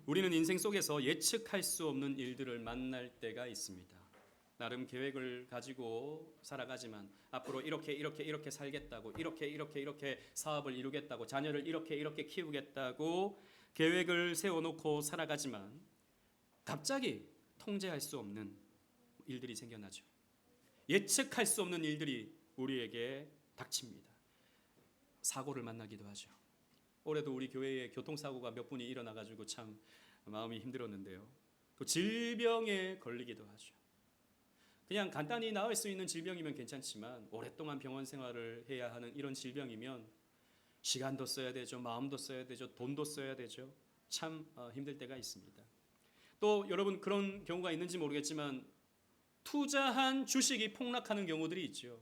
우리는 인생 속에서 예측할 수 없는 일들을 만날 때가 있습니다. 나름 계획을 가지고 살아가지만 앞으로 이렇게 살겠다고, 이렇게 사업을 이루겠다고, 자녀를 이렇게 키우겠다고 계획을 세워놓고 살아가지만 갑자기 통제할 수 없는 일들이 생겨나죠. 예측할 수 없는 일들이 우리에게 닥칩니다. 사고를 만나기도 하죠. 올해도 우리 교회에 교통사고가 몇 분이 일어나가지고 참 마음이 힘들었는데요. 또 질병에 걸리기도 하죠. 그냥 간단히 나을 수 있는 질병이면 괜찮지만 오랫동안 병원 생활을 해야 하는 이런 질병이면 시간도 써야 되죠. 마음도 써야 되죠. 돈도 써야 되죠. 참 힘들 때가 있습니다. 또 여러분 그런 경우가 있는지 모르겠지만 투자한 주식이 폭락하는 경우들이 있죠.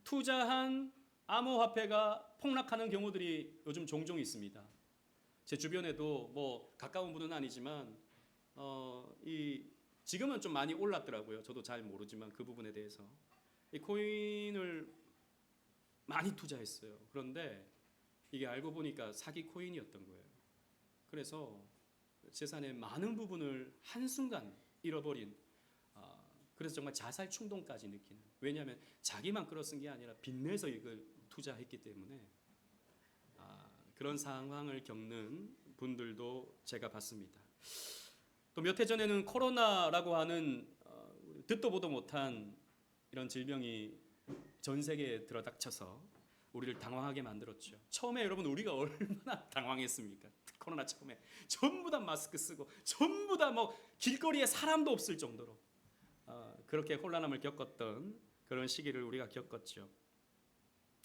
투자한 암호화폐가 폭락하는 경우들이 요즘 종종 있습니다. 제 주변에도 뭐 가까운 분은 아니지만 지금은 좀 많이 올랐더라고요. 저도 잘 모르지만 그 부분에 대해서 이 코인을 많이 투자했어요. 그런데 이게 알고 보니까 사기 코인이었던 거예요. 그래서 재산의 많은 부분을 한순간 잃어버린, 그래서 정말 자살 충동까지 느끼는. 왜냐하면 자기만 끌어쓴 게 아니라 빚내서 이걸 투자했기 때문에 그런 상황을 겪는 분들도 제가 봤습니다. 또 몇 해 전에는 코로나라고 하는 듣도 보도 못한 이런 질병이 전 세계에 들어닥쳐서 우리를 당황하게 만들었죠. 처음에 여러분 우리가 얼마나 당황했습니까? 코로나 처음에 전부 다 마스크 쓰고 전부 다 뭐 길거리에 사람도 없을 정도로 그렇게 혼란함을 겪었던 그런 시기를 우리가 겪었죠.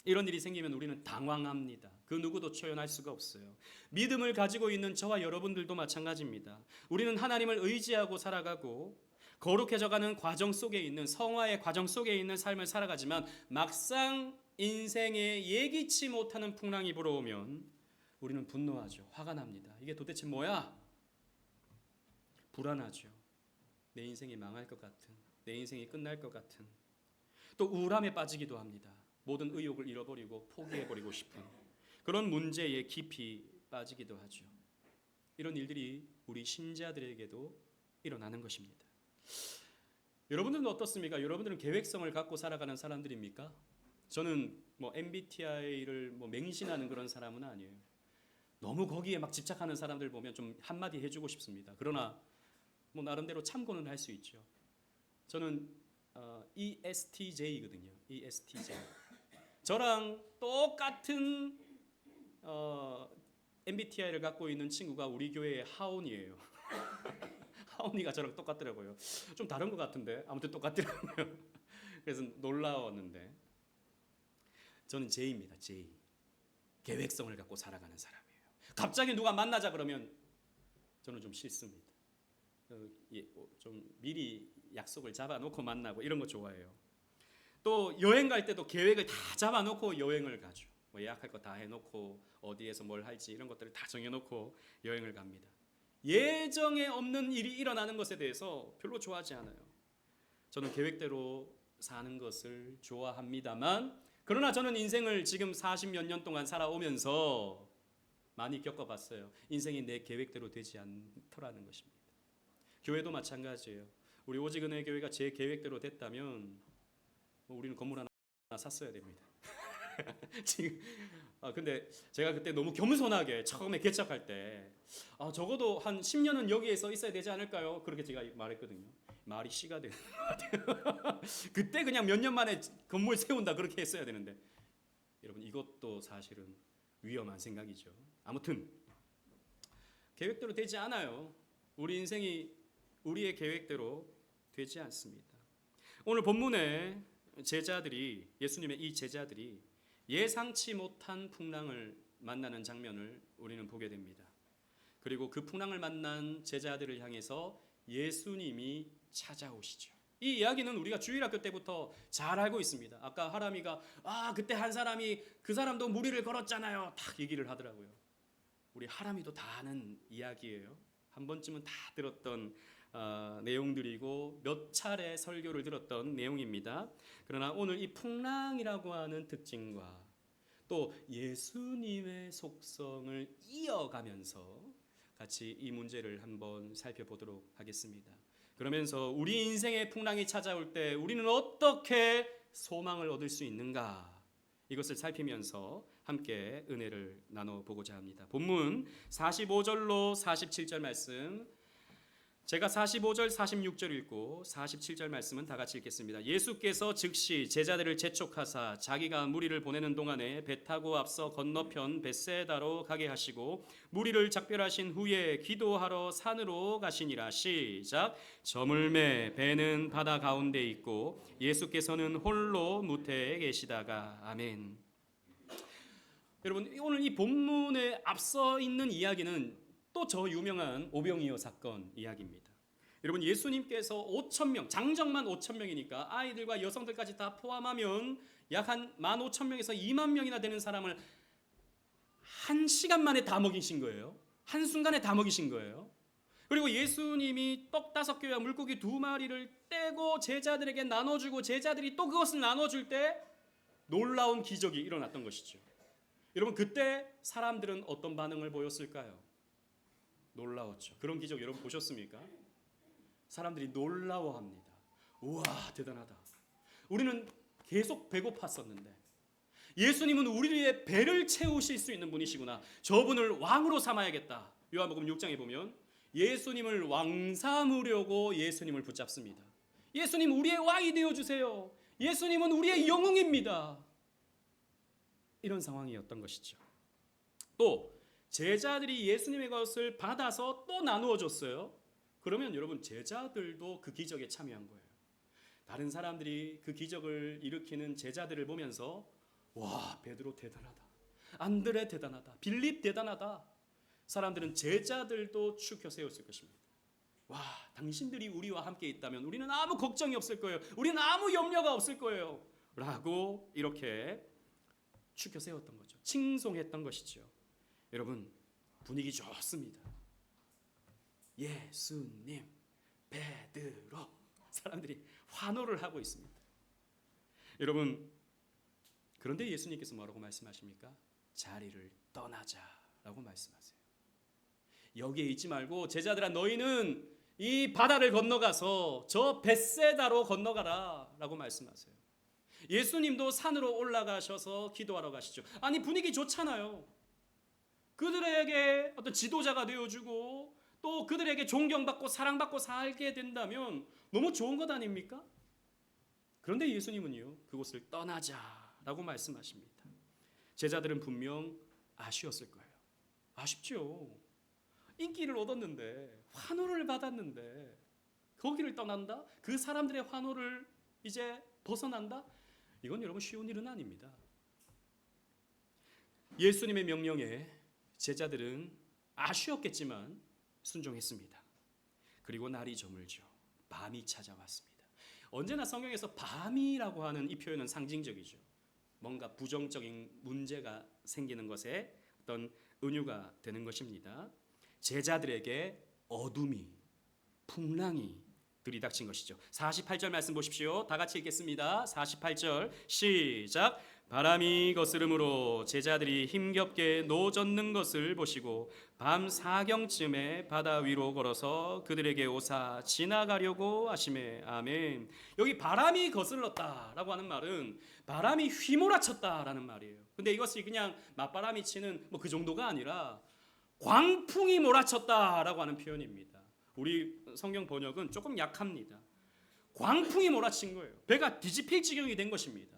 이런 일이 생기면 우리는 당황합니다. 그 누구도 초연할 수가 없어요. 믿음을 가지고 있는 저와 여러분들도 마찬가지입니다. 우리는 하나님을 의지하고 살아가고 거룩해져가는 과정 속에 있는, 성화의 과정 속에 있는 삶을 살아가지만 막상 인생에 예기치 못하는 풍랑이 불어오면 우리는 분노하죠. 화가 납니다. 이게 도대체 뭐야? 불안하죠. 내 인생이 망할 것 같은, 내 인생이 끝날 것 같은, 또 우울함에 빠지기도 합니다. 모든 의욕을 잃어버리고 포기해버리고 싶은 그런 문제에 깊이 빠지기도 하죠. 이런 일들이 우리 신자들에게도 일어나는 것입니다. 여러분들은 어떻습니까? 여러분들은 계획성을 갖고 살아가는 사람들입니까? 저는 뭐 MBTI를 뭐 맹신하는 그런 사람은 아니에요. 너무 거기에 막 집착하는 사람들 보면 좀 한마디 해주고 싶습니다. 그러나 뭐 나름대로 참고는 할 수 있죠. 저는 ESTJ거든요. ESTJ. 저랑 똑같은 MBTI를 갖고 있는 친구가 우리 교회의 하온이에요. 하온이가 저랑 똑같더라고요. 좀 다른 것 같은데 아무튼 똑같더라고요. 그래서 놀라웠는데 저는 J입니다. J. 계획성을 갖고 살아가는 사람이에요. 갑자기 누가 만나자 그러면 저는 좀 싫습니다. 좀 미리 약속을 잡아놓고 만나고 이런 거 좋아해요. 또 여행 갈 때도 계획을 다 잡아놓고 여행을 가죠. 뭐 예약할 거 다 해놓고 어디에서 뭘 할지 이런 것들을 다 정해놓고 여행을 갑니다. 예정에 없는 일이 일어나는 것에 대해서 별로 좋아하지 않아요. 저는 계획대로 사는 것을 좋아합니다만, 그러나 저는 인생을 지금 40몇 년 동안 살아오면서 많이 겪어봤어요. 인생이 내 계획대로 되지 않더라는 것입니다. 교회도 마찬가지예요. 우리 오직은혜 교회가 제 계획대로 됐다면 우리는 건물 하나 샀어야 됩니다. 지금 근데 제가 그때 너무 겸손하게 처음에 개척할 때 적어도 한 10년은 여기에 서 있어야 되지 않을까요? 그렇게 제가 말했거든요. 말이 씨가 되는 것 같아요. 그때 그냥 몇 년 만에 건물 세운다 그렇게 했어야 되는데 여러분 이것도 사실은 위험한 생각이죠. 아무튼 계획대로 되지 않아요. 우리 인생이 우리의 계획대로 되지 않습니다. 오늘 본문에 제자들이, 예수님의 이 제자들이 예상치 못한 풍랑을 만나는 장면을 우리는 보게 됩니다. 그리고 그 풍랑을 만난 제자들을 향해서 예수님이 찾아오시죠. 이 이야기는 우리가 주일학교 때부터 잘 알고 있습니다. 아까 하람이가 그때 한 사람이 그 사람도 무리를 걸었잖아요. 딱 얘기를 하더라고요. 우리 하람이도 다 아는 이야기예요. 한 번쯤은 다 들었던 내용들이고 몇 차례 설교를 들었던 내용입니다. 그러나 오늘 이 풍랑이라고 하는 특징과 또 예수님의 속성을 이어가면서 같이 이 문제를 한번 살펴보도록 하겠습니다. 그러면서 우리 인생의 풍랑이 찾아올 때 우리는 어떻게 소망을 얻을 수 있는가, 이것을 살피면서 함께 은혜를 나눠보고자 합니다. 본문 45절로 47절 말씀, 제가 45절 46절 읽고 47절 말씀은 다 같이 읽겠습니다. 예수께서 즉시 제자들을 재촉하사 자기가 무리를 보내는 동안에 배 타고 앞서 건너편 벳세다로 가게 하시고 무리를 작별하신 후에 기도하러 산으로 가시니라. 시작. 저물매 배는 바다 가운데 있고 예수께서는 홀로 무태에 계시다가. 아멘. 여러분, 오늘 이 본문에 앞서 있는 이야기는 또 저 유명한 오병이어 사건 이야기입니다. 여러분, 예수님께서 5,000명, 장정만 5,000명이니까 아이들과 여성들까지 다 포함하면 약 한 15,000명에서 2만 명이나 되는 사람을 한 시간 만에 다 먹이신 거예요. 한순간에 다 먹이신 거예요. 그리고 예수님이 떡 5개와 물고기 2마리를 떼고 제자들에게 나눠주고 제자들이 또 그것을 나눠줄 때 놀라운 기적이 일어났던 것이죠. 여러분, 그때 사람들은 어떤 반응을 보였을까요? 놀라웠죠. 그런 기적 여러분 보셨습니까? 사람들이 놀라워합니다. 우와, 대단하다. 우리는 계속 배고팠었는데 예수님은 우리의 배를 채우실 수 있는 분이시구나. 저분을 왕으로 삼아야겠다. 요한복음 6장에 보면 예수님을 왕 삼으려고 예수님을 붙잡습니다. 예수님, 우리의 왕이 되어주세요. 예수님은 우리의 영웅입니다. 이런 상황이었던 것이죠. 또 제자들이 예수님의 것을 받아서 또 나누어 줬어요. 그러면 여러분, 제자들도 그 기적에 참여한 거예요. 다른 사람들이 그 기적을 일으키는 제자들을 보면서 와, 베드로 대단하다, 안드레 대단하다, 빌립 대단하다. 사람들은 제자들도 추켜 세웠을 것입니다. 와, 당신들이 우리와 함께 있다면 우리는 아무 걱정이 없을 거예요. 우리는 아무 염려가 없을 거예요. 라고 이렇게 추켜 세웠던 거죠. 칭송했던 것이죠. 여러분, 분위기 좋습니다. 예수님, 베드로, 사람들이 환호를 하고 있습니다. 여러분, 그런데 예수님께서 뭐라고 말씀하십니까? 자리를 떠나자라고 말씀하세요. 여기에 있지 말고 제자들아, 너희는 이 바다를 건너가서 저 벳세다로 건너가라 라고 말씀하세요. 예수님도 산으로 올라가셔서 기도하러 가시죠. 아니, 분위기 좋잖아요. 그들에게 어떤 지도자가 되어주고 또 그들에게 존경받고 사랑받고 살게 된다면 너무 좋은 것 아닙니까? 그런데 예수님은요, 그곳을 떠나자라고 말씀하십니다. 제자들은 분명 아쉬웠을 거예요. 아쉽죠. 인기를 얻었는데, 환호를 받았는데 거기를 떠난다? 그 사람들의 환호를 이제 벗어난다? 이건 여러분 쉬운 일은 아닙니다. 예수님의 명령에 제자들은 아쉬웠겠지만 순종했습니다. 그리고 날이 저물죠. 밤이 찾아왔습니다. 언제나 성경에서 밤이라고 하는 이 표현은 상징적이죠. 뭔가 부정적인 문제가 생기는 것에 어떤 은유가 되는 것입니다. 제자들에게 어둠이, 풍랑이 들이닥친 것이죠. 48절 말씀 보십시오. 다 같이 읽겠습니다. 48절 시작. 바람이 거스름으로 제자들이 힘겹게 노젓는 것을 보시고 밤 4경쯤에 바다 위로 걸어서 그들에게 오사 지나가려고 하시매. 아멘. 여기 바람이 거슬렀다라고 하는 말은 바람이 휘몰아쳤다라는 말이에요. 근데 이것이 그냥 맞바람이 치는 그 정도가 아니라 광풍이 몰아쳤다라고 하는 표현입니다. 우리 성경 번역은 조금 약합니다. 광풍이 몰아친 거예요. 배가 뒤집힐 지경이 된 것입니다.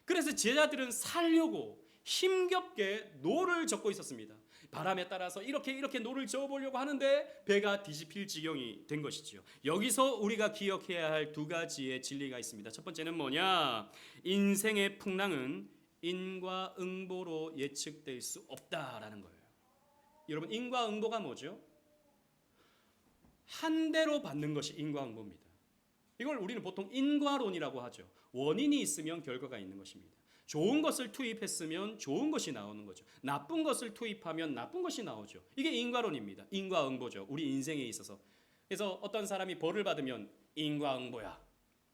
그래서 제자들은 살려고 힘겹게 노를 젓고 있었습니다. 바람에 따라서 이렇게 노를 저어보려고 하는데 배가 뒤집힐 지경이 된 것이지요. 여기서 우리가 기억해야 할 두 가지의 진리가 있습니다. 첫 번째는 뭐냐? 인생의 풍랑은 인과응보로 예측될 수 없다라는 거예요. 여러분, 인과응보가 뭐죠? 한 대로 받는 것이 인과응보입니다. 이걸 우리는 보통 인과론이라고 하죠. 원인이 있으면 결과가 있는 것입니다. 좋은 것을 투입했으면 좋은 것이 나오는 거죠. 나쁜 것을 투입하면 나쁜 것이 나오죠. 이게 인과론입니다. 인과응보죠. 우리 인생에 있어서. 그래서 어떤 사람이 벌을 받으면 인과응보야,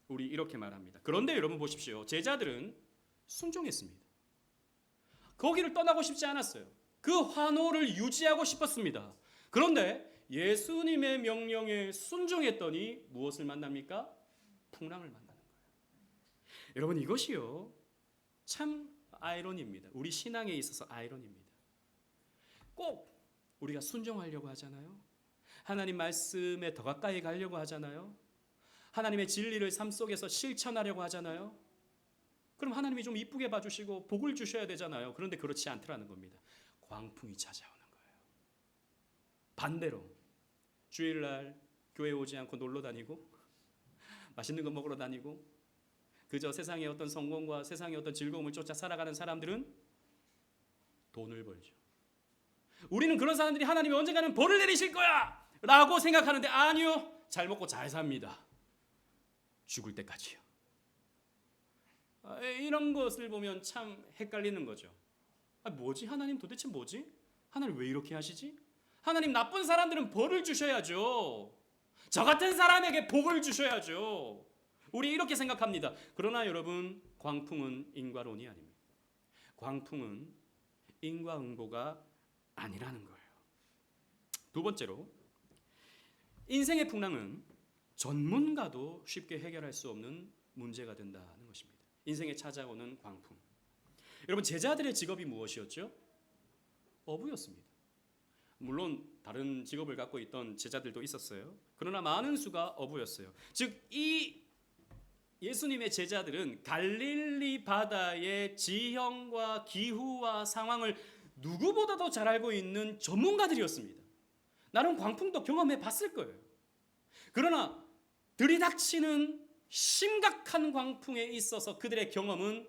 우리 이렇게 말합니다. 그런데 여러분 보십시오. 제자들은 순종했습니다. 거기를 떠나고 싶지 않았어요. 그 환호를 유지하고 싶었습니다. 그런데 예수님의 명령에 순종했더니 무엇을 만납니까? 풍랑을 만나는 거예요. 여러분, 이것이요 참 아이러니입니다. 우리 신앙에 있어서 아이러니입니다. 꼭 우리가 순종하려고 하잖아요. 하나님 말씀에 더 가까이 가려고 하잖아요. 하나님의 진리를 삶 속에서 실천하려고 하잖아요. 그럼 하나님이 좀 이쁘게 봐주시고 복을 주셔야 되잖아요. 그런데 그렇지 않더라는 겁니다. 광풍이 찾아오는 거예요. 반대로 주일날 교회 오지 않고 놀러 다니고 맛있는 거 먹으러 다니고 그저 세상의 어떤 성공과 세상의 어떤 즐거움을 쫓아 살아가는 사람들은 돈을 벌죠. 우리는 그런 사람들이 하나님이 언젠가는 벌을 내리실 거야 라고 생각하는데 아니요. 잘 먹고 잘 삽니다. 죽을 때까지요. 이런 것을 보면 참 헷갈리는 거죠. 뭐지? 하나님 도대체 뭐지? 하나님 왜 이렇게 하시지? 하나님 나쁜 사람들은 벌을 주셔야죠. 저 같은 사람에게 복을 주셔야죠. 우리 이렇게 생각합니다. 그러나 여러분, 광풍은 인과론이 아닙니다. 광풍은 인과응보가 아니라는 거예요. 두 번째로, 인생의 풍랑은 전문가도 쉽게 해결할 수 없는 문제가 된다는 것입니다. 인생에 찾아오는 광풍. 여러분, 제자들의 직업이 무엇이었죠? 어부였습니다. 물론 다른 직업을 갖고 있던 제자들도 있었어요. 그러나 많은 수가 어부였어요. 즉, 이 예수님의 제자들은 갈릴리 바다의 지형과 기후와 상황을 누구보다도 잘 알고 있는 전문가들이었습니다. 나름 광풍도 경험해 봤을 거예요. 그러나 들이닥치는 심각한 광풍에 있어서 그들의 경험은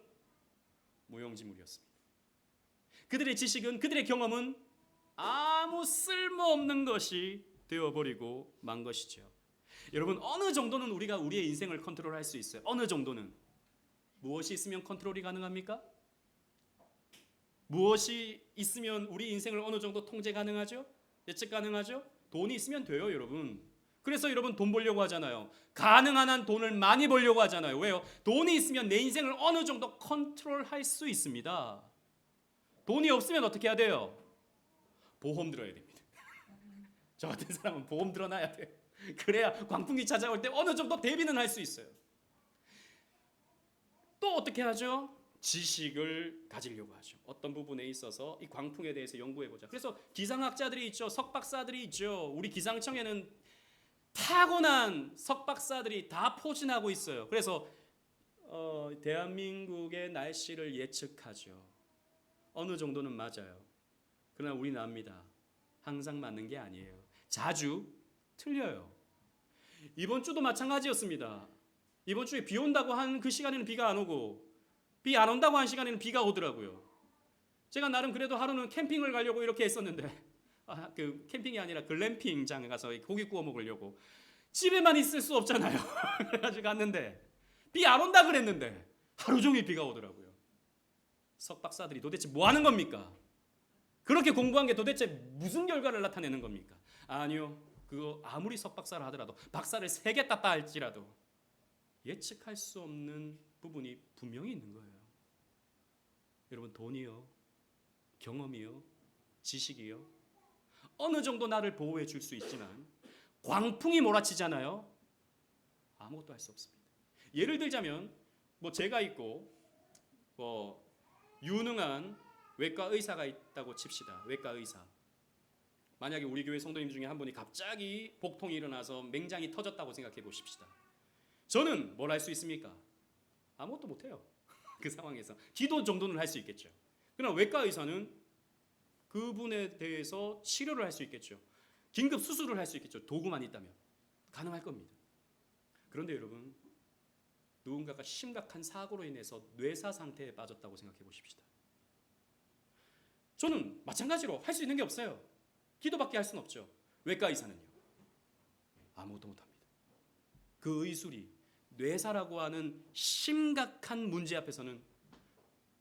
무용지물이었습니다. 그들의 지식은, 그들의 경험은 아무 쓸모없는 것이 되어버리고 만 것이죠. 여러분, 어느 정도는 우리가 우리의 인생을 컨트롤할 수 있어요. 어느 정도는. 무엇이 있으면 컨트롤이 가능합니까? 무엇이 있으면 우리 인생을 어느 정도 통제 가능하죠? 예측 가능하죠? 돈이 있으면 돼요, 여러분. 그래서 여러분 돈 벌려고 하잖아요. 가능한 한 돈을 많이 벌려고 하잖아요. 왜요? 돈이 있으면 내 인생을 어느 정도 컨트롤할 수 있습니다. 돈이 없으면 어떻게 해야 돼요? 보험 들어야 됩니다. 저 같은 사람은 보험 들어놔야 돼요. 그래야 광풍이 찾아올 때 어느 정도 대비는 할 수 있어요. 또 어떻게 하죠? 지식을 가지려고 하죠. 어떤 부분에 있어서 이 광풍에 대해서 연구해보자. 그래서 기상학자들이 있죠. 석박사들이 있죠. 우리 기상청에는 타고난 석박사들이 다 포진하고 있어요. 그래서 대한민국의 날씨를 예측하죠. 어느 정도는 맞아요. 그러나 우리는 압니다. 항상 맞는 게 아니에요. 자주 틀려요. 이번 주도 마찬가지였습니다. 이번 주에 비 온다고 한 그 시간에는 비가 안 오고 비 안 온다고 한 시간에는 비가 오더라고요. 제가 나름 그래도 하루는 캠핑을 가려고 이렇게 했었는데 그 캠핑이 아니라 글램핑장에 가서 고기 구워 먹으려고 집에만 있을 수 없잖아요. 그래가지고 갔는데 비 안 온다 그랬는데 하루 종일 비가 오더라고요. 석박사들이 도대체 뭐 하는 겁니까? 그렇게 공부한 게 도대체 무슨 결과를 나타내는 겁니까? 아니요. 그거 아무리 석박사를 하더라도 박사를 3개 땄다 할지라도 예측할 수 없는 부분이 분명히 있는 거예요. 여러분, 돈이요, 경험이요, 지식이요, 어느 정도 나를 보호해 줄 수 있지만 광풍이 몰아치잖아요. 아무것도 할 수 없습니다. 예를 들자면 제가 있고 유능한 외과 의사가 있다고 칩시다. 외과 의사. 만약에 우리 교회 성도님 중에 한 분이 갑자기 복통이 일어나서 맹장이 터졌다고 생각해 보십시다. 저는 뭘 할 수 있습니까? 아무것도 못해요. 그 상황에서 기도 정도는 할 수 있겠죠. 그러나 외과 의사는 그분에 대해서 치료를 할 수 있겠죠. 긴급 수술을 할 수 있겠죠. 도구만 있다면 가능할 겁니다. 그런데 여러분, 누군가가 심각한 사고로 인해서 뇌사 상태에 빠졌다고 생각해 보십시다. 저는 마찬가지로 할 수 있는 게 없어요. 기도밖에 할 수는 없죠. 외과 의사는요, 아무것도 못합니다. 그 의술이 뇌사라고 하는 심각한 문제 앞에서는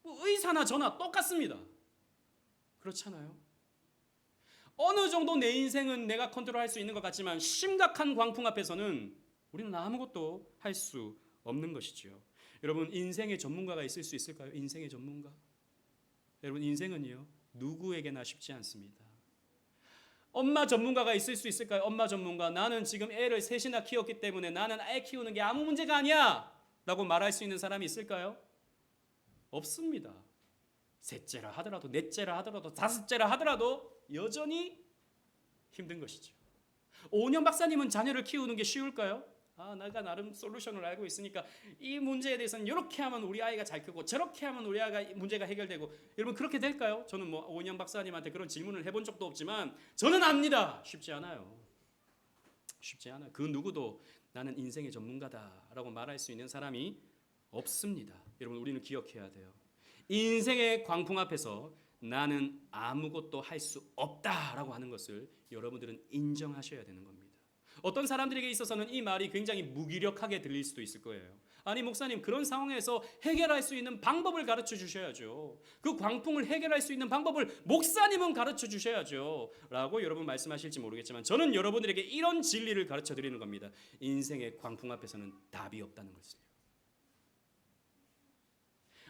의사나 저나 똑같습니다. 그렇잖아요. 어느 정도 내 인생은 내가 컨트롤할 수 있는 것 같지만 심각한 광풍 앞에서는 우리는 아무것도 할 수 없는 것이죠. 여러분, 인생의 전문가가 있을 수 있을까요? 인생의 전문가? 여러분, 인생은요, 누구에게나 쉽지 않습니다. 엄마 전문가가 있을 수 있을까요? 엄마 전문가. 나는 지금 애를 셋이나 키웠기 때문에 나는 애 키우는 게 아무 문제가 아니야 라고 말할 수 있는 사람이 있을까요? 없습니다. 셋째라 하더라도 넷째라 하더라도 다섯째라 하더라도 여전히 힘든 것이죠. 오은영 박사님은 자녀를 키우는 게 쉬울까요? 내가 나름 솔루션을 알고 있으니까 이 문제에 대해서는 이렇게 하면 우리 아이가 잘 크고 저렇게 하면 우리 아이가 문제가 해결되고, 여러분 그렇게 될까요? 저는 오은영 박사님한테 그런 질문을 해본 적도 없지만 저는 압니다. 쉽지 않아요. 쉽지 않아요. 그 누구도 나는 인생의 전문가다라고 말할 수 있는 사람이 없습니다. 여러분 우리는 기억해야 돼요. 인생의 광풍 앞에서 나는 아무것도 할 수 없다라고 하는 것을 여러분들은 인정하셔야 되는 겁니다. 어떤 사람들에게 있어서는 이 말이 굉장히 무기력하게 들릴 수도 있을 거예요. 아니 목사님, 그런 상황에서 해결할 수 있는 방법을 가르쳐 주셔야죠. 그 광풍을 해결할 수 있는 방법을 목사님은 가르쳐 주셔야죠 라고 여러분 말씀하실지 모르겠지만, 저는 여러분들에게 이런 진리를 가르쳐 드리는 겁니다. 인생의 광풍 앞에서는 답이 없다는 것을요.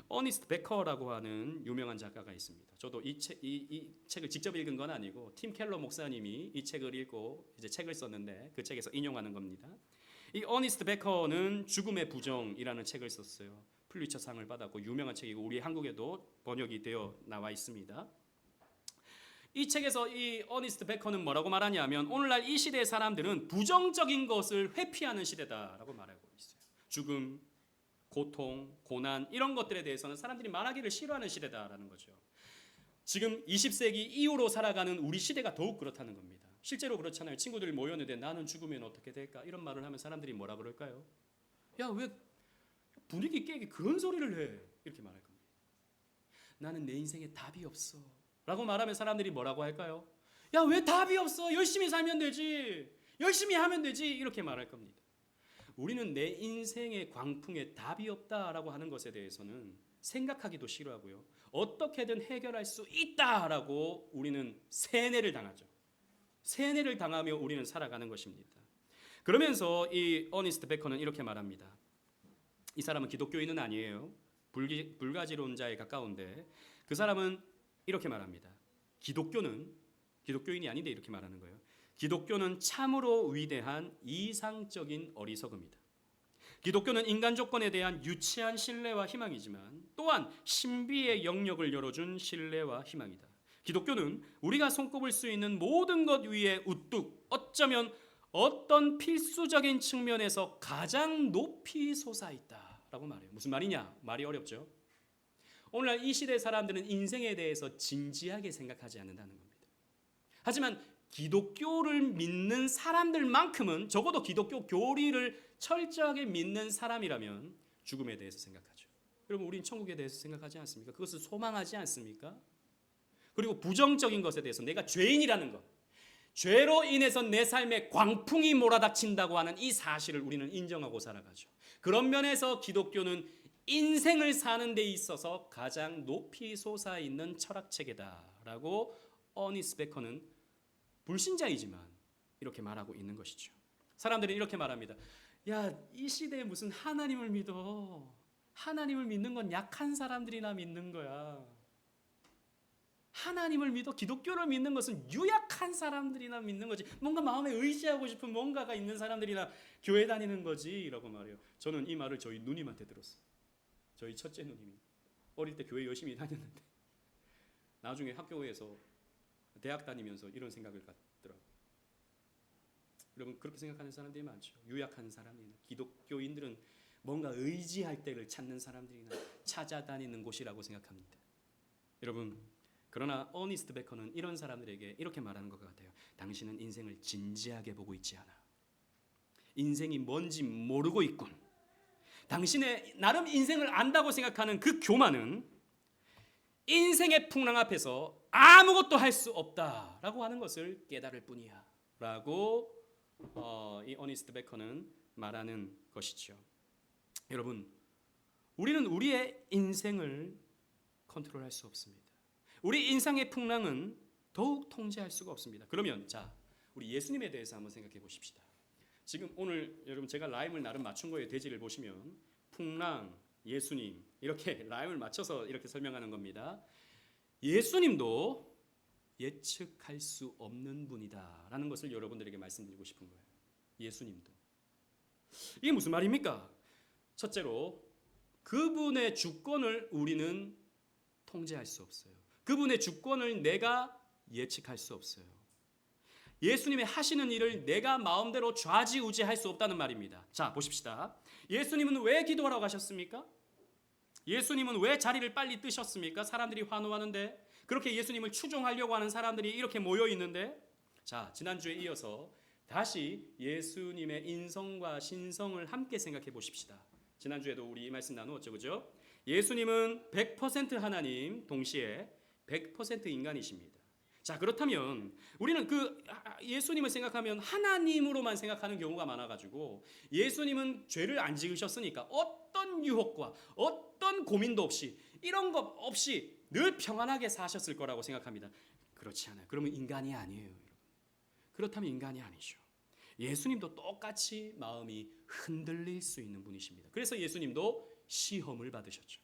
어니스트 베커라고 하는 유명한 작가가 있습니다. 저도 이 책을 직접 읽은 건 아니고 팀 켈러 목사님이 이 책을 읽고 이제 책을 썼는데 그 책에서 인용하는 겁니다. 이 어니스트 베커는 죽음의 부정이라는 책을 썼어요. 플리처상을 받았고 유명한 책이고 우리 한국에도 번역이 되어 나와 있습니다. 이 책에서 이 어니스트 베커는 뭐라고 말하냐면, 오늘날 이 시대의 사람들은 부정적인 것을 회피하는 시대다라고 말하고 있어요. 죽음, 고통, 고난 이런 것들에 대해서는 사람들이 말하기를 싫어하는 시대다라는 거죠. 지금 20세기 이후로 살아가는 우리 시대가 더욱 그렇다는 겁니다. 실제로 그렇잖아요. 친구들 모였는데 나는 죽으면 어떻게 될까? 이런 말을 하면 사람들이 뭐라 그럴까요? 야, 왜 분위기 깨게 그런 소리를 해? 이렇게 말할 겁니다. 나는 내 인생에 답이 없어 라고 말하면 사람들이 뭐라고 할까요? 야, 왜 답이 없어? 열심히 살면 되지. 열심히 하면 되지. 이렇게 말할 겁니다. 우리는 내 인생의 광풍에 답이 없다라고 하는 것에 대해서는 생각하기도 싫어하고요. 어떻게든 해결할 수 있다라고 우리는 세뇌를 당하죠. 세뇌를 당하며 우리는 살아가는 것입니다. 그러면서 이 어니스트 베커는 이렇게 말합니다. 이 사람은 기독교인은 아니에요. 불가지론자에 가까운데 그 사람은 이렇게 말합니다. 기독교인이 아닌데 이렇게 말하는 거예요. 기독교는 참으로 위대한 이상적인 어리석음이다. 기독교는 인간 조건에 대한 유치한 신뢰와 희망이지만 또한 신비의 영역을 열어준 신뢰와 희망이다. 기독교는 우리가 손꼽을 수 있는 모든 것 위에 우뚝, 어쩌면 어떤 필수적인 측면에서 가장 높이 솟아있다 라고 말해요. 무슨 말이냐? 말이 어렵죠. 오늘날 이 시대 사람들은 인생에 대해서 진지하게 생각하지 않는다는 겁니다. 하지만 기독교를 믿는 사람들만큼은, 적어도 기독교 교리를 철저하게 믿는 사람이라면 죽음에 대해서 생각하죠. 여러분, 우린 천국에 대해서 생각하지 않습니까? 그것을 소망하지 않습니까? 그리고 부정적인 것에 대해서, 내가 죄인이라는 것, 죄로 인해서 내 삶에 광풍이 몰아닥친다고 하는 이 사실을 우리는 인정하고 살아가죠. 그런 면에서 기독교는 인생을 사는 데 있어서 가장 높이 솟아있는 철학체계다라고 어니스트 베커는 불신자이지만 이렇게 말하고 있는 것이죠. 사람들은 이렇게 말합니다. 야, 이 시대에 무슨 하나님을 믿어. 하나님을 믿는 건 약한 사람들이나 믿는 거야. 하나님을 믿어. 기독교를 믿는 것은 유약한 사람들이나 믿는 거지. 뭔가 마음에 의지하고 싶은 뭔가가 있는 사람들이나 교회 다니는 거지 라고 말해요. 저는 이 말을 저희 누님한테 들었어요. 저희 첫째 누님이 어릴 때 교회 열심히 다녔는데 나중에 학교에서 대학 다니면서 이런 생각을 갖더라고요. 여러분, 그렇게 생각하는 사람들이 많죠. 유약한 사람이나 기독교인들은 뭔가 의지할 때를 찾는 사람들이나 찾아다니는 곳이라고 생각합니다. 여러분, 그러나 어니스트 베커는 이런 사람들에게 이렇게 말하는 것 같아요. 당신은 인생을 진지하게 보고 있지 않아. 인생이 뭔지 모르고 있군. 당신의 나름 인생을 안다고 생각하는 그 교만은 인생의 풍랑 앞에서 아무것도 할 수 없다라고 하는 것을 깨달을 뿐이야 라고 이 어니스트 베커는 말하는 것이죠. 여러분, 우리는 우리의 인생을 컨트롤할 수 없습니다. 우리 인생의 풍랑은 더욱 통제할 수가 없습니다. 그러면 자, 우리 예수님에 대해서 한번 생각해 보십시다. 지금 오늘 여러분 제가 라임을 나름 맞춘 거에 대지를 보시면 풍랑, 예수님 이렇게 라임을 맞춰서 이렇게 설명하는 겁니다. 예수님도 예측할 수 없는 분이다라는 것을 여러분들에게 말씀드리고 싶은 거예요. 예수님도. 이게 무슨 말입니까? 첫째로 그분의 주권을 우리는 통제할 수 없어요. 그분의 주권을 내가 예측할 수 없어요. 예수님의 하시는 일을 내가 마음대로 좌지우지할 수 없다는 말입니다. 자, 보십시다. 예수님은 왜 기도하러 가셨습니까? 예수님은 왜 자리를 빨리 뜨셨습니까? 사람들이 환호하는데, 그렇게 예수님을 추종하려고 하는 사람들이 이렇게 모여 있는데, 자, 지난주에 이어서 다시 예수님의 인성과 신성을 함께 생각해 보십시다. 지난주에도 우리 이 말씀 나누었죠, 그죠? 예수님은 100% 하나님, 동시에 100% 인간이십니다. 자, 그렇다면 우리는 그 예수님을 생각하면 하나님으로만 생각하는 경우가 많아가지고, 예수님은 죄를 안 지으셨으니까 어떤 유혹과 어떤 고민도 없이, 이런 것 없이 늘 평안하게 사셨을 거라고 생각합니다. 그렇지 않아요. 그러면 인간이 아니에요. 그렇다면 인간이 아니죠. 예수님도 똑같이 마음이 흔들릴 수 있는 분이십니다. 그래서 예수님도 시험을 받으셨죠.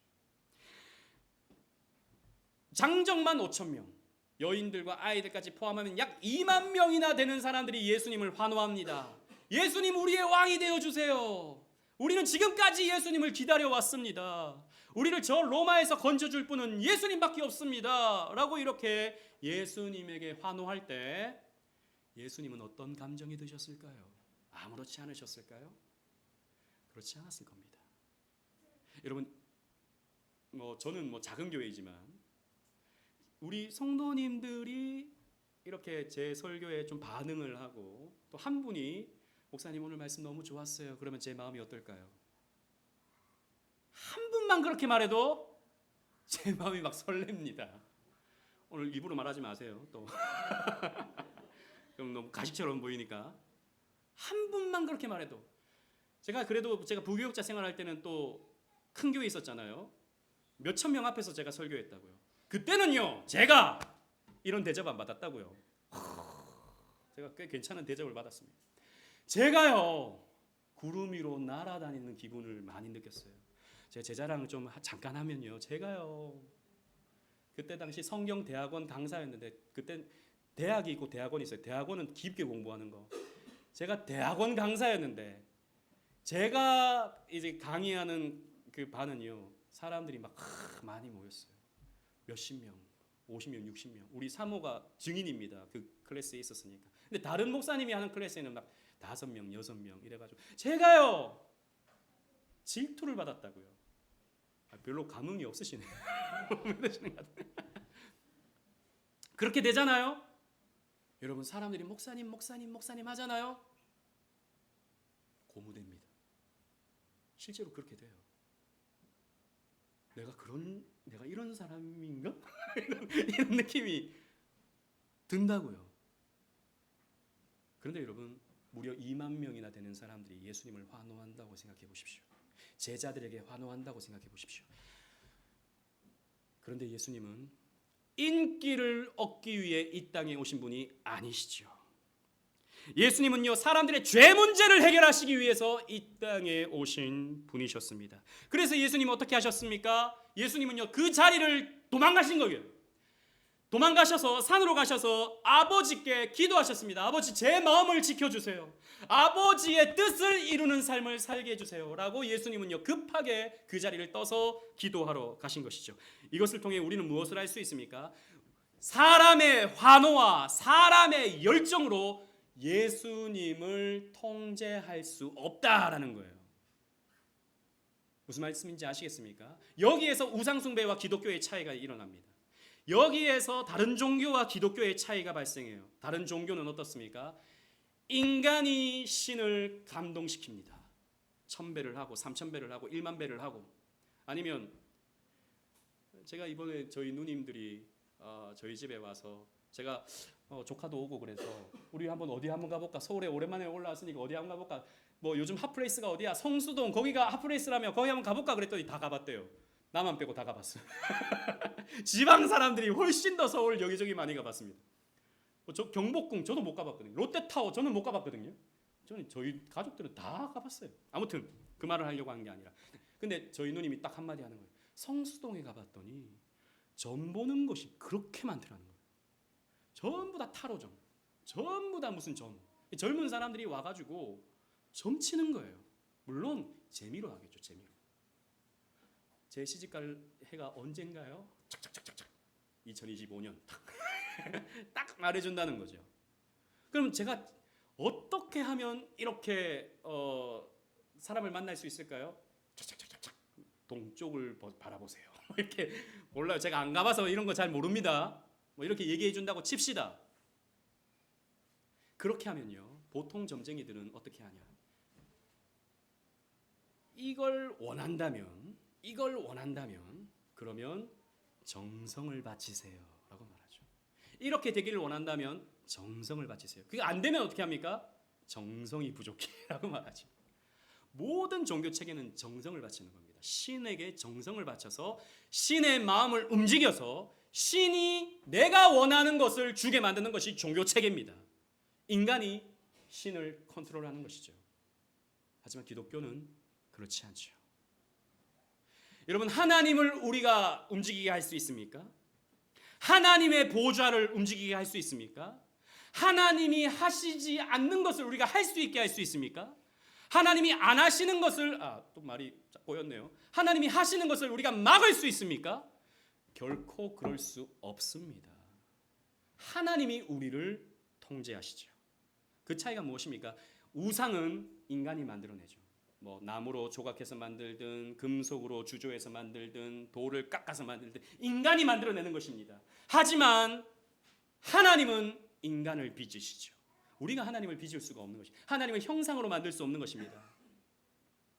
장정만 5천 명, 여인들과 아이들까지 포함하면 약 2만 명이나 되는 사람들이 예수님을 환호합니다. 예수님, 우리의 왕이 되어주세요. 우리는 지금까지 예수님을 기다려왔습니다. 우리를 저 로마에서 건져줄 분은 예수님밖에 없습니다. 라고 이렇게 예수님에게 환호할 때 예수님은 어떤 감정이 드셨을까요? 아무렇지 않으셨을까요? 그렇지 않았을 겁니다. 여러분, 저는 작은 교회이지만 우리 성도님들이 이렇게 제 설교에 좀 반응을 하고, 또 한 분이 목사님 오늘 말씀 너무 좋았어요. 그러면 제 마음이 어떨까요? 한 분만 그렇게 말해도 제 마음이 막 설렙니다. 오늘 입으로 말하지 마세요. 또 그럼 너무 가식처럼 보이니까. 한 분만 그렇게 말해도. 제가 부교육자 생활할 때는 또 큰 교회 있었잖아요. 몇천 명 앞에서 제가 설교했다고요. 그때는요, 제가 이런 대접 안 받았다고요. 제가 꽤 괜찮은 대접을 받았습니다. 제가요, 구름 위로 날아다니는 기분을 많이 느꼈어요. 제가 제 자랑을 좀 잠깐 하면요, 제가요, 그때 당시 성경대학원 강사였는데, 그때 대학이 있고 대학원이 있어요. 대학원은 깊게 공부하는 거. 제가 대학원 강사였는데, 제가 이제 강의하는 그 반은요, 사람들이 막 많이 모였어요. 몇십 명, 50명, 60명. 우리 사모가 증인입니다. 그 클래스에 있었으니까. 근데 다른 목사님이 하는 클래스에는 막 5명, 6명 이래가지고 제가요, 질투를 받았다고요. 별로 감흥이 없으시네요. 그렇게 되잖아요. 여러분, 사람들이 목사님 하잖아요. 고무됩니다. 실제로 그렇게 돼요. 내가 이런 사람인가? 이런 느낌이 든다고요. 그런데 여러분, 무려 2만 명이나 되는 사람들이 예수님을 환호한다고 생각해 보십시오. 제자들에게 환호한다고 생각해 보십시오. 그런데 예수님은 인기를 얻기 위해 이 땅에 오신 분이 아니시죠. 예수님은요, 사람들의 죄 문제를 해결하시기 위해서 이 땅에 오신 분이셨습니다. 그래서 예수님은 어떻게 하셨습니까? 예수님은요, 그 자리를 도망가신 거예요. 도망가셔서 산으로 가셔서 아버지께 기도하셨습니다. 아버지, 제 마음을 지켜주세요. 아버지의 뜻을 이루는 삶을 살게 해주세요. 라고 예수님은요, 급하게 그 자리를 떠서 기도하러 가신 것이죠. 이것을 통해 우리는 무엇을 알 수 있습니까? 사람의 환호와 사람의 열정으로 예수님을 통제할 수 없다라는 거예요. 무슨 말씀인지 아시겠습니까? 여기에서 우상숭배와 기독교의 차이가 일어납니다. 여기에서 다른 종교와 기독교의 차이가 발생해요. 다른 종교는 어떻습니까? 인간이 신을 감동시킵니다. 1000배를 하고 3000배를 하고 10000배를 하고, 아니면 제가 이번에 저희 누님들이 저희 집에 와서, 제가 조카도 오고 그래서 우리 어디 한번 가볼까? 서울에 오랜만에 올라왔으니까 어디 한번 가볼까? 요즘 핫플레이스가 어디야? 성수동, 거기가 핫플레이스라며 거기 한번 가볼까? 그랬더니 다 가봤대요. 나만 빼고 다 가봤어요. 지방 사람들이 훨씬 더 서울 여기저기 많이 가봤습니다. 저 경복궁 저도 못 가봤거든요. 롯데타워 저는 못 가봤거든요. 저희 가족들은 다 가봤어요. 아무튼 그 말을 하려고 한 게 아니라, 근데 저희 누님이 딱 한마디 하는 거예요. 성수동에 가봤더니 점 보는 곳이 그렇게 많더라는 거예요. 전부 다 타로점, 전부 다 무슨 점. 젊은 사람들이 와가지고 점치는 거예요. 물론 재미로 하겠죠, 재미로. 제 시집갈 해가 언젠가요? 착착착착착 2025년 딱 말해준다는 거죠. 그럼 제가 어떻게 하면 이렇게 사람을 만날 수 있을까요? 착착착착착 동쪽을 바라보세요. 이렇게 몰라요. 제가 안 가봐서 이런 거 잘 모릅니다. 뭐 이렇게 얘기해 준다고 칩시다. 그렇게 하면요, 보통 점쟁이들은 어떻게 하냐? 이걸 원한다면 그러면 정성을 바치세요라고 말하죠. 이렇게 되기를 원한다면 정성을 바치세요. 그게 안 되면 어떻게 합니까? 정성이 부족해라고 말하죠. 모든 종교 체계는 정성을 바치는 겁니다. 신에게 정성을 바쳐서 신의 마음을 움직여서 신이 내가 원하는 것을 주게 만드는 것이 종교 체계입니다. 인간이 신을 컨트롤하는 것이죠. 하지만 기독교는 그렇지 않죠. 여러분, 하나님을 우리가 움직이게 할 수 있습니까? 하나님의 보좌를 움직이게 할 수 있습니까? 하나님이 하시지 않는 것을 우리가 할 수 있게 할 수 있습니까? 하나님이 안 하시는 것을 또 말이 꼬였네요. 하나님이 하시는 것을 우리가 막을 수 있습니까? 결코 그럴 수 없습니다. 하나님이 우리를 통제하시죠. 그 차이가 무엇입니까? 우상은 인간이 만들어내죠. 뭐 나무로 조각해서 만들든 금속으로 주조해서 만들든 돌을 깎아서 만들든 인간이 만들어내는 것입니다. 하지만 하나님은 인간을 빚으시죠. 우리가 하나님을 빚을 수가 없는 것이, 하나님을 형상으로 만들 수 없는 것입니다.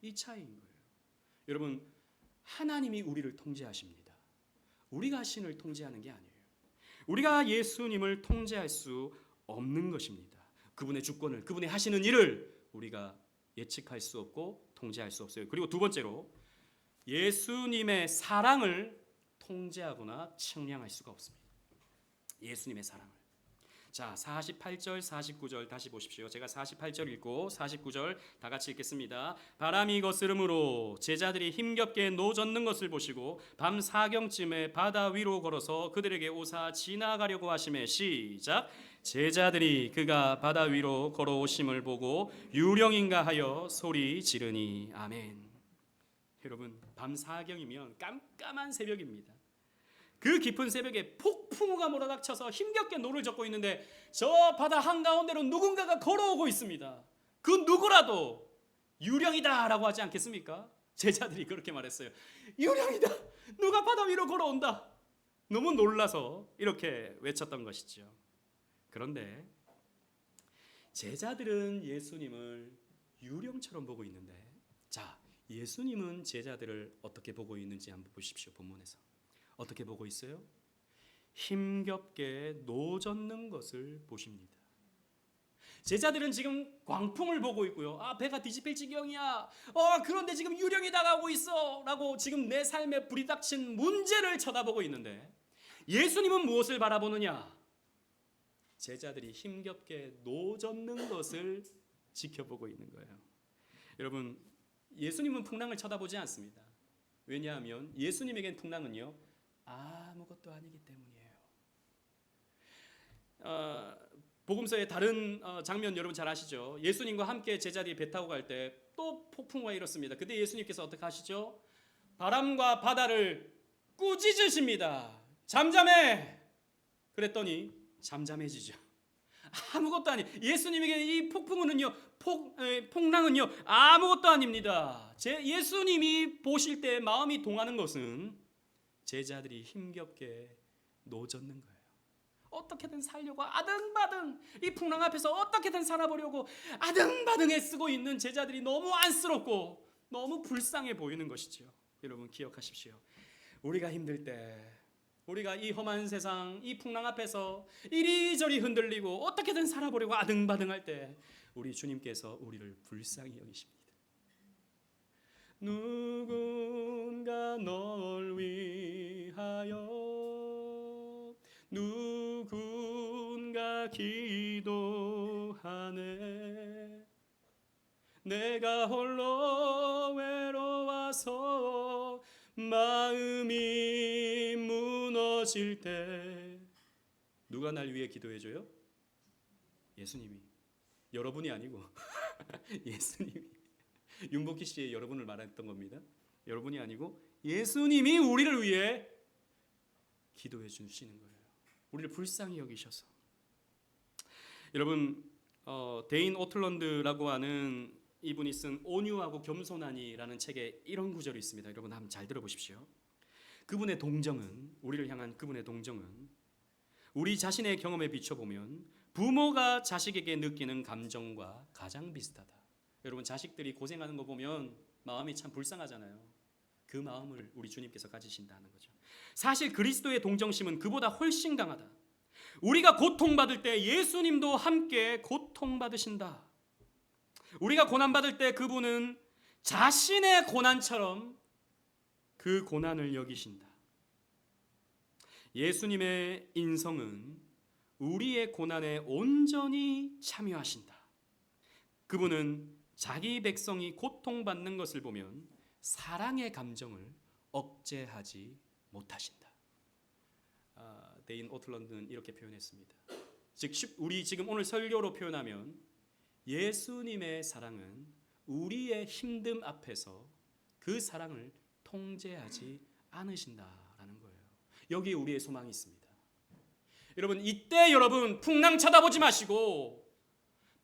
이 차이인 거예요. 여러분, 하나님이 우리를 통제하십니다. 우리가 신을 통제하는 게 아니에요. 우리가 예수님을 통제할 수 없는 것입니다. 그분의 주권을, 그분의 하시는 일을 우리가 예측할 수 없고 통제할 수 없어요. 그리고 두 번째로, 예수님의 사랑을 통제하거나 측량할 수가 없습니다. 예수님의 사랑을. 자, 48절, 49절 다시 보십시오. 제가 48절 읽고 49절 다 같이 읽겠습니다. 바람이 거스름으로 제자들이 힘겹게 노젓는 것을 보시고 밤 사경쯤에 바다 위로 걸어서 그들에게 오사 지나가려고 하시매. 시작. 제자들이 그가 바다 위로 걸어오심을 보고 유령인가 하여 소리 지르니. 아멘. 여러분, 밤 사경이면 깜깜한 새벽입니다. 그 깊은 새벽에 폭풍우가 몰아닥쳐서 힘겹게 노를 젓고 있는데 저 바다 한가운데로 누군가가 걸어오고 있습니다. 그 누구라도 유령이다 라고 하지 않겠습니까? 제자들이 그렇게 말했어요. 유령이다. 누가 바다 위로 걸어온다. 너무 놀라서 이렇게 외쳤던 것이죠. 그런데 제자들은 예수님을 유령처럼 보고 있는데, 자, 예수님은 제자들을 어떻게 보고 있는지 한번 보십시오. 본문에서 어떻게 보고 있어요? 힘겹게 노젓는 것을 보십니다. 제자들은 지금 광풍을 보고 있고요. 배가 뒤집힐 지경이야. 그런데 지금 유령이 다가오고 있어. 라고 지금 내 삶에 불이 닥친 문제를 쳐다보고 있는데, 예수님은 무엇을 바라보느냐? 제자들이 힘겹게 노젓는 것을 지켜보고 있는 거예요. 여러분, 예수님은 풍랑을 쳐다보지 않습니다. 왜냐하면 예수님에겐 풍랑은요, 아무것도 아니기 때문이에요. 복음서의 다른 장면 여러분 잘 아시죠? 예수님과 함께 제자들이 배 타고 갈 때 또 폭풍우가 일었습니다. 그때 예수님께서 어떻게 하시죠? 바람과 바다를 꾸짖으십니다. 잠잠해. 그랬더니 잠잠해지죠. 아무것도 아니. 예수님에게 이 폭풍우는요, 풍랑은요, 아무것도 아닙니다. 예수님이 보실 때 마음이 동하는 것은 제자들이 힘겹게 노젓는 거예요. 어떻게든 살려고 아등바등, 이 풍랑 앞에서 어떻게든 살아보려고 아등바등 애쓰고 있는 제자들이 너무 안쓰럽고 너무 불쌍해 보이는 것이죠. 여러분 기억하십시오. 우리가 힘들 때, 우리가 이 험한 세상, 이 풍랑 앞에서 이리저리 흔들리고 어떻게든 살아보려고 아등바등할 때 우리 주님께서 우리를 불쌍히 여기십니다. 누군가 널 위하여 누군가 기도하네. 내가 홀로 외로워서 마음이 무너질 때 누가 날 위해 기도해줘요? 예수님이. 여러분이 아니고 예수님이. 윤복희 씨의 여러분을 말했던 겁니다. 여러분이 아니고 예수님이 우리를 위해 기도해 주시는 거예요. 우리를 불쌍히 여기셔서. 여러분, 데인 오틀런드라고 하는 이분이 쓴 온유하고 겸손하니라는 책에 이런 구절이 있습니다. 여러분 한번 잘 들어보십시오. 그분의 동정은, 우리를 향한 그분의 동정은 우리 자신의 경험에 비춰보면 부모가 자식에게 느끼는 감정과 가장 비슷하다. 여러분, 자식들이 고생하는 거 보면 마음이 참 불쌍하잖아요. 그 마음을 우리 주님께서 가지신다는 거죠. 사실 그리스도의 동정심은 그보다 훨씬 강하다. 우리가 고통받을 때 예수님도 함께 고통받으신다. 우리가 고난받을 때 그분은 자신의 고난처럼 그 고난을 여기신다. 예수님의 인성은 우리의 고난에 온전히 참여하신다. 그분은 자기 백성이 고통받는 것을 보면 사랑의 감정을 억제하지 못하신다. 데인 오틀런드는 이렇게 표현했습니다. 즉 우리 지금 오늘 설교로 표현하면 예수님의 사랑은 우리의 힘듦 앞에서 그 사랑을 통제하지 않으신다라는 거예요. 여기에 우리의 소망이 있습니다. 여러분, 이때 여러분 풍랑 쳐다보지 마시고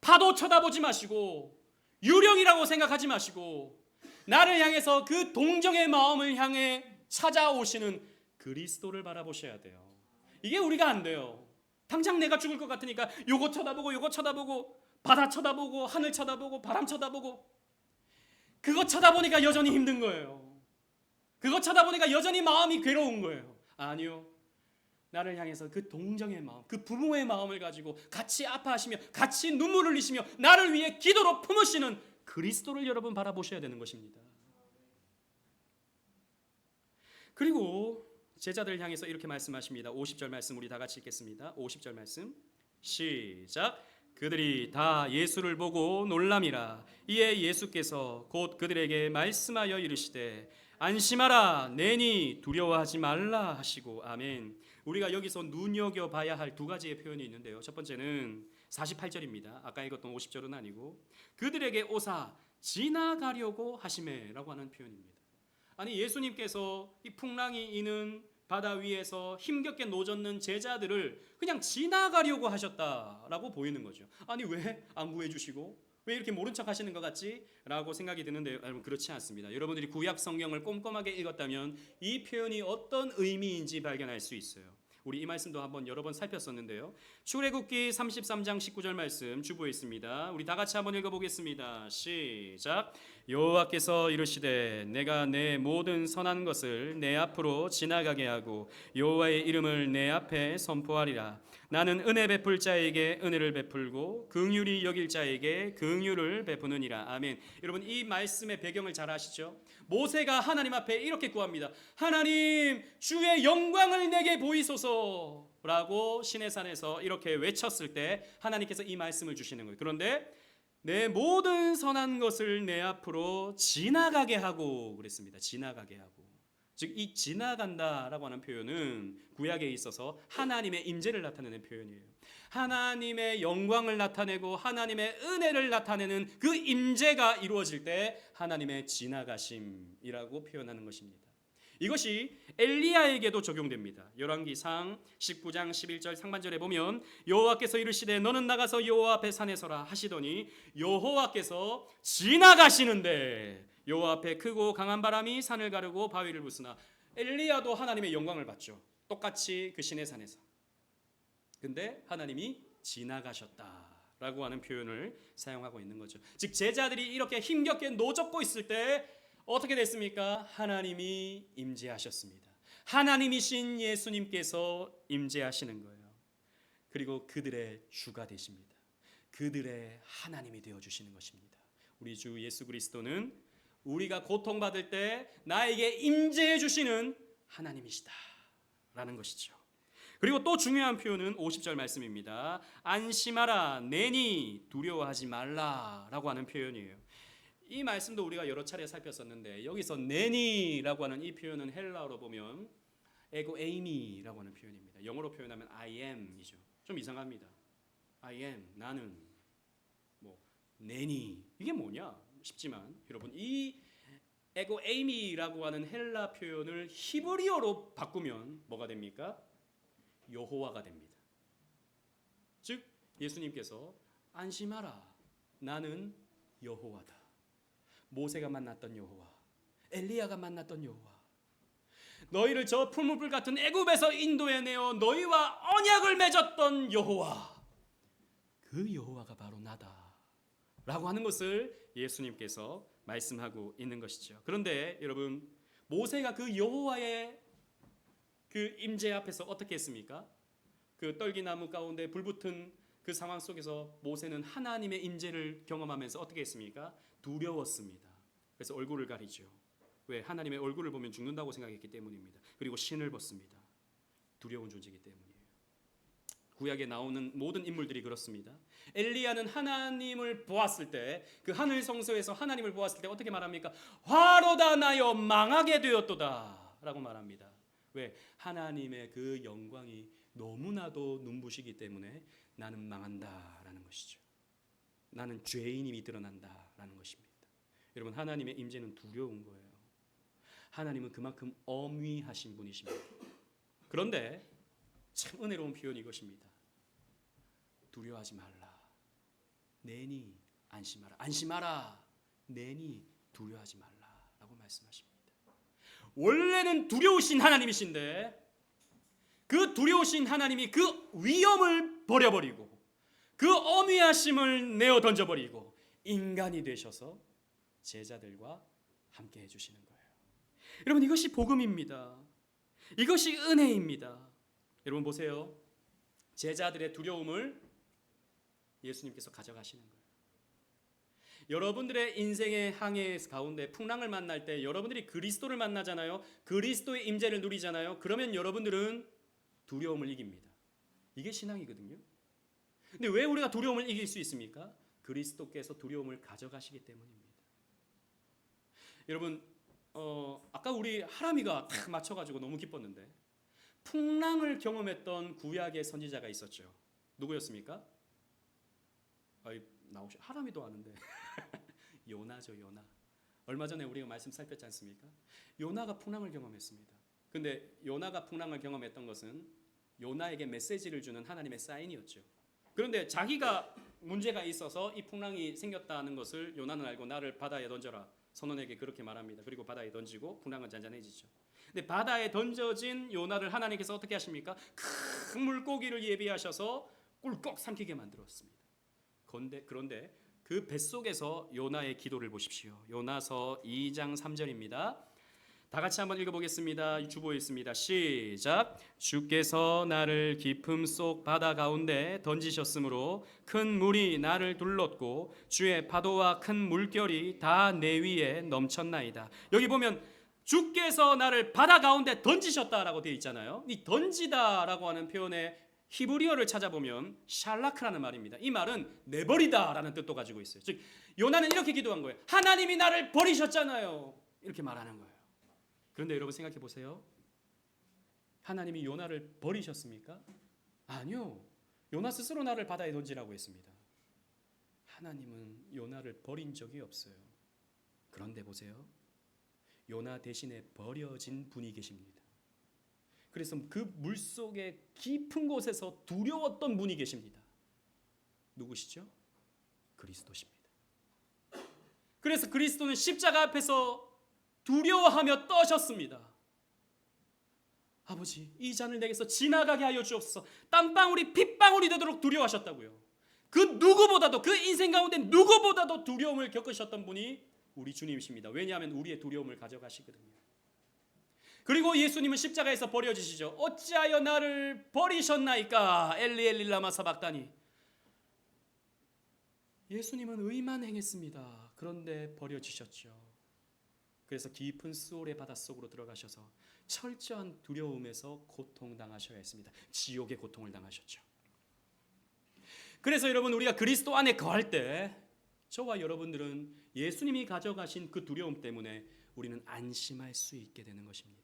파도 쳐다보지 마시고 유령이라고 생각하지 마시고 나를 향해서 그 동정의 마음을 향해 찾아오시는 그리스도를 바라보셔야 돼요. 이게 우리가 안 돼요. 당장 내가 죽을 것 같으니까 요거 쳐다보고 요거 쳐다보고 바다 쳐다보고 하늘 쳐다보고 바람 쳐다보고 그거 쳐다보니까 여전히 힘든 거예요. 그거 쳐다보니까 여전히 마음이 괴로운 거예요. 아니요. 나를 향해서 그 동정의 마음, 그 부모의 마음을 가지고 같이 아파하시며 같이 눈물 흘리시며 나를 위해 기도로 품으시는 그리스도를 여러분 바라보셔야 되는 것입니다. 그리고 제자들을 향해서 이렇게 말씀하십니다. 50절 말씀 우리 다 같이 읽겠습니다. 50절 말씀 시작. 그들이 다 예수를 보고 놀람이라. 이에 예수께서 곧 그들에게 말씀하여 이르시되 안심하라, 내니 두려워하지 말라 하시고. 아멘. 우리가 여기서 눈여겨봐야 할 두 가지의 표현이 있는데요. 첫 번째는 48절입니다. 아까 읽었던 50절은 아니고 그들에게 오사 지나가려고 하시매라고 하는 표현입니다. 아니, 예수님께서 이 풍랑이 이는 바다 위에서 힘겹게 노젓는 제자들을 그냥 지나가려고 하셨다라고 보이는 거죠. 아니, 왜 안 구해주시고 왜 이렇게 모른 척 하시는 것 같지? 라고 생각이 드는데 여러분, 그렇지 않습니다. 여러분들이 구약 성경을 꼼꼼하게 읽었다면 이 표현이 어떤 의미인지 발견할 수 있어요. 우리 이 말씀도 한번 여러 번 살폈었는데요. 출애굽기 33장 19절 말씀 주보에 있습니다. 우리 다 같이 한번 읽어보겠습니다. 시작. 여호와께서 이르시되 내가 내 모든 선한 것을 내 앞으로 지나가게 하고 여호와의 이름을 내 앞에 선포하리라. 나는 은혜 베풀 자에게 은혜를 베풀고 긍휼히 여길 자에게 긍휼을 베푸느니라. 아멘. 여러분, 이 말씀의 배경을 잘 아시죠? 모세가 하나님 앞에 이렇게 구합니다. 하나님, 주의 영광을 내게 보이소서라고 시내산에서 이렇게 외쳤을 때 하나님께서 이 말씀을 주시는 거예요. 그런데 내 모든 선한 것을 내 앞으로 지나가게 하고 그랬습니다. 지나가게 하고. 즉 이 지나간다라고 하는 표현은 구약에 있어서 하나님의 임재를 나타내는 표현이에요. 하나님의 영광을 나타내고 하나님의 은혜를 나타내는 그 임재가 이루어질 때 하나님의 지나가심이라고 표현하는 것입니다. 이것이 엘리야에게도 적용됩니다. 열왕기상 19장 11절 상반절에 보면 여호와께서 이르시되 너는 나가서 여호와 앞에 산에 서라 하시더니 여호와께서 지나가시는데 여호와 앞에 크고 강한 바람이 산을 가르고 바위를 부수나. 엘리야도 하나님의 영광을 봤죠. 똑같이 그 시내산에서. 근데 하나님이 지나가셨다라고 하는 표현을 사용하고 있는 거죠. 즉 제자들이 이렇게 힘겹게 노젓고 있을 때 어떻게 됐습니까? 하나님이 임재하셨습니다. 하나님이신 예수님께서 임재하시는 거예요. 그리고 그들의 주가 되십니다. 그들의 하나님이 되어주시는 것입니다. 우리 주 예수 그리스도는 우리가 고통받을 때 나에게 임재해 주시는 하나님이시다 라는 것이죠. 그리고 또 중요한 표현은 50절 말씀입니다. 안심하라, 내니 두려워하지 말라 라고 하는 표현이에요. 이 말씀도 우리가 여러 차례 살폈었는데 여기서 내니라고 하는 이 표현은 헬라어로 보면 에고 에이미라고 하는 표현입니다. 영어로 표현하면 I am이죠. 좀 이상합니다. I am, 나는, 뭐 내니, 이게 뭐냐 싶지만 여러분, 이 에고 에이미라고 하는 헬라 표현을 히브리어로 바꾸면 뭐가 됩니까? 여호와가 됩니다. 즉 예수님께서 안심하라, 나는 여호와다. 모세가 만났던 여호와, 엘리야가 만났던 여호와, 너희를 저 풀무불 같은 애굽에서 인도해내어 너희와 언약을 맺었던 여호와, 그 여호와가 바로 나다 라고 하는 것을 예수님께서 말씀하고 있는 것이죠. 그런데 여러분, 모세가 그 여호와의 그 임재 앞에서 어떻게 했습니까? 그 떨기나무 가운데 불붙은 그 상황 속에서 모세는 하나님의 임재를 경험하면서 어떻게 했습니까? 두려웠습니다. 그래서 얼굴을 가리죠. 왜? 하나님의 얼굴을 보면 죽는다고 생각했기 때문입니다. 그리고 신을 벗습니다. 두려운 존재이기 때문이에요. 구약에 나오는 모든 인물들이 그렇습니다. 엘리야는 하나님을 보았을 때, 그 하늘 성소에서 하나님을 보았을 때 어떻게 말합니까? 화로다 나여 망하게 되었도다 라고 말합니다. 왜? 하나님의 그 영광이 너무나도 눈부시기 때문에 나는 망한다라는 것이죠. 나는 죄인임이 드러난다라는 것입니다. 여러분, 하나님의 임재는 두려운 거예요. 하나님은 그만큼 엄위하신 분이십니다. 그런데 참 은혜로운 표현이 이것입니다. 두려워하지 말라, 내니 안심하라. 안심하라, 내니 두려워하지 말라 라고 말씀하십니다. 원래는 두려우신 하나님이신데 그 두려우신 하나님이 그 위엄을 버려버리고 그 엄위하심을 내어 던져버리고 인간이 되셔서 제자들과 함께 해주시는 거예요. 여러분, 이것이 복음입니다. 이것이 은혜입니다. 여러분 보세요. 제자들의 두려움을 예수님께서 가져가시는 거예요. 여러분들의 인생의 항해 가운데 풍랑을 만날 때 여러분들이 그리스도를 만나잖아요. 그리스도의 임재를 누리잖아요. 그러면 여러분들은 두려움을 이깁니다. 이게 신앙이거든요. 근데 왜 우리가 두려움을 이길 수 있습니까? 그리스도께서 두려움을 가져가시기 때문입니다. 여러분, 아까 우리 하람이가 딱 맞춰가지고 너무 기뻤는데, 풍랑을 경험했던 구약의 선지자가 있었죠. 누구였습니까? 하람이도 아는데 요나죠. 요나. 얼마 전에 우리가 말씀 살폈지 않습니까? 요나가 풍랑을 경험했습니다. 근데 요나가 풍랑을 경험했던 것은 요나에게 메시지를 주는 하나님의 사인이었죠. 그런데 자기가 문제가 있어서 이 풍랑이 생겼다는 것을 요나는 알고 나를 바다에 던져라, 선원에게 그렇게 말합니다. 그리고 바다에 던지고 풍랑은 잔잔해지죠. 근데 바다에 던져진 요나를 하나님께서 어떻게 하십니까? 큰 물고기를 예비하셔서 꿀꺽 삼키게 만들었습니다. 그런데 그 뱃속에서 요나의 기도를 보십시오. 요나서 2장 3절입니다. 다 같이 한번 읽어보겠습니다. 주보에 있습니다. 시작. 주께서 나를 깊음 속 바다 가운데 던지셨으므로 큰 물이 나를 둘렀고 주의 파도와 큰 물결이 다 내 위에 넘쳤나이다. 여기 보면 주께서 나를 바다 가운데 던지셨다라고 되어 있잖아요. 이 던지다라고 하는 표현의 히브리어를 찾아보면 샬라크라는 말입니다. 이 말은 내버리다라는 뜻도 가지고 있어요. 즉 요나는 이렇게 기도한 거예요. 하나님이 나를 버리셨잖아요. 이렇게 말하는 거예요. 그런데 여러분 생각해 보세요. 하나님이 요나를 버리셨습니까? 아니요. 요나 스스로 나를 바다에 던지라고 했습니다. 하나님은 요나를 버린 적이 없어요. 그런데 보세요. 요나 대신에 버려진 분이 계십니다. 그래서 그 물속의 깊은 곳에서 두려웠던 분이 계십니다. 누구시죠? 그리스도십니다. 그래서 그리스도는 십자가 앞에서 두려워하며 떠셨습니다. 아버지, 이 잔을 내게서 지나가게 하여 주옵소서. 땀방울이 핏방울이 되도록 두려워하셨다고요. 그 누구보다도, 그 인생 가운데 누구보다도 두려움을 겪으셨던 분이 우리 주님이십니다. 왜냐하면 우리의 두려움을 가져가시거든요. 그리고 예수님은 십자가에서 버려지시죠. 어찌하여 나를 버리셨나이까? 엘리 엘리 라마 사박다니. 예수님은 의만 행했습니다. 그런데 버려지셨죠. 그래서 깊은 수월의 바닷속으로 들어가셔서 철저한 두려움에서 고통당하셔야 했습니다. 지옥의 고통을 당하셨죠. 그래서 여러분, 우리가 그리스도 안에 거할 때 저와 여러분들은 예수님이 가져가신 그 두려움 때문에 우리는 안심할 수 있게 되는 것입니다.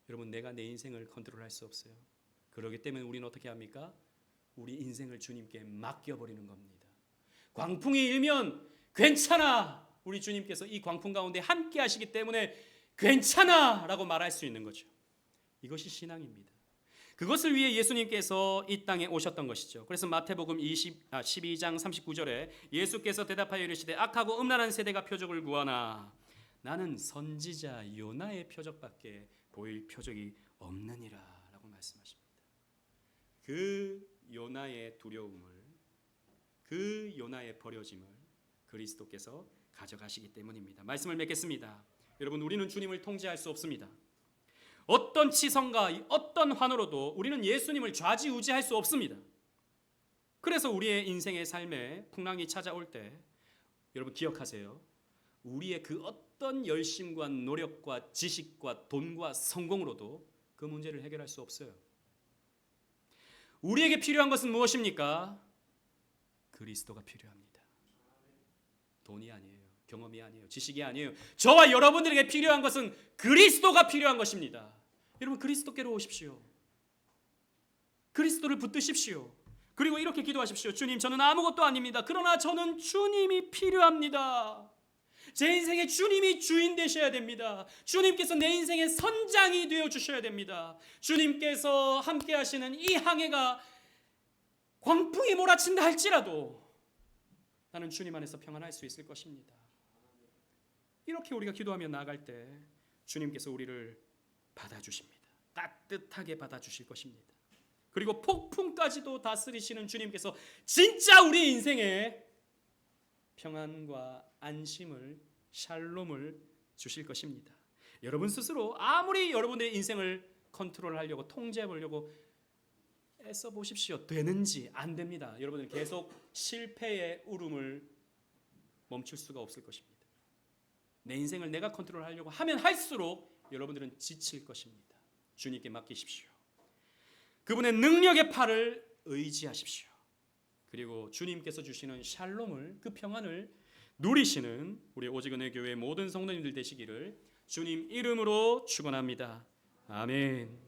여러분, 내가 내 인생을 컨트롤할 수 없어요. 그렇기 때문에 우리는 어떻게 합니까? 우리 인생을 주님께 맡겨버리는 겁니다. 광풍이 일면 괜찮아. 우리 주님께서 이 광풍 가운데 함께 하시기 때문에 괜찮아 라고 말할 수 있는 거죠. 이것이 신앙입니다. 그것을 위해 예수님께서 이 땅에 오셨던 것이죠. 그래서 마태복음 12장 39절에 예수께서 대답하여 이르시되 악하고 음란한 세대가 표적을 구하나 나는 선지자 요나의 표적밖에 보일 표적이 없느니라 라고 말씀하십니다. 그 요나의 두려움을, 그 요나의 버려짐을 그리스도께서 가져가시기 때문입니다. 말씀을 맺겠습니다. 여러분, 우리는 주님을 통제할 수 없습니다. 어떤 치성과 어떤 환호로도 우리는 예수님을 좌지우지할 수 없습니다. 그래서 우리의 인생의 삶에 풍랑이 찾아올 때 여러분 기억하세요. 우리의 그 어떤 열심과 노력과 지식과 돈과 성공으로도 그 문제를 해결할 수 없어요. 우리에게 필요한 것은 무엇입니까? 그리스도가 필요합니다. 돈이 아니에요. 경험이 아니에요. 지식이 아니에요. 저와 여러분들에게 필요한 것은 그리스도가 필요한 것입니다. 여러분, 그리스도께로 오십시오. 그리스도를 붙드십시오. 그리고 이렇게 기도하십시오. 주님, 저는 아무것도 아닙니다. 그러나 저는 주님이 필요합니다. 제 인생에 주님이 주인 되셔야 됩니다. 주님께서 내 인생의 선장이 되어 주셔야 됩니다. 주님께서 함께 하시는 이 항해가 광풍이 몰아친다 할지라도 나는 주님 안에서 평안할 수 있을 것입니다. 이렇게 우리가 기도하며 나아갈 때 주님께서 우리를 받아주십니다. 따뜻하게 받아주실 것입니다. 그리고 폭풍까지도 다스리시는 주님께서 진짜 우리 인생에 평안과 안심을, 샬롬을 주실 것입니다. 여러분 스스로 아무리 여러분의 인생을 컨트롤하려고 통제해보려고 애써 보십시오. 되는지 안 됩니다. 여러분은 계속 실패의 울음을 멈출 수가 없을 것입니다. 내 인생을 내가 컨트롤하려고 하면 할수록 여러분들은 지칠 것입니다. 주님께 맡기십시오. 그분의 능력의 팔을 의지하십시오. 그리고 주님께서 주시는 샬롬을, 그 평안을 누리시는 우리 오직은혜 교회 모든 성도님들 되시기를 주님 이름으로 축원합니다. 아멘.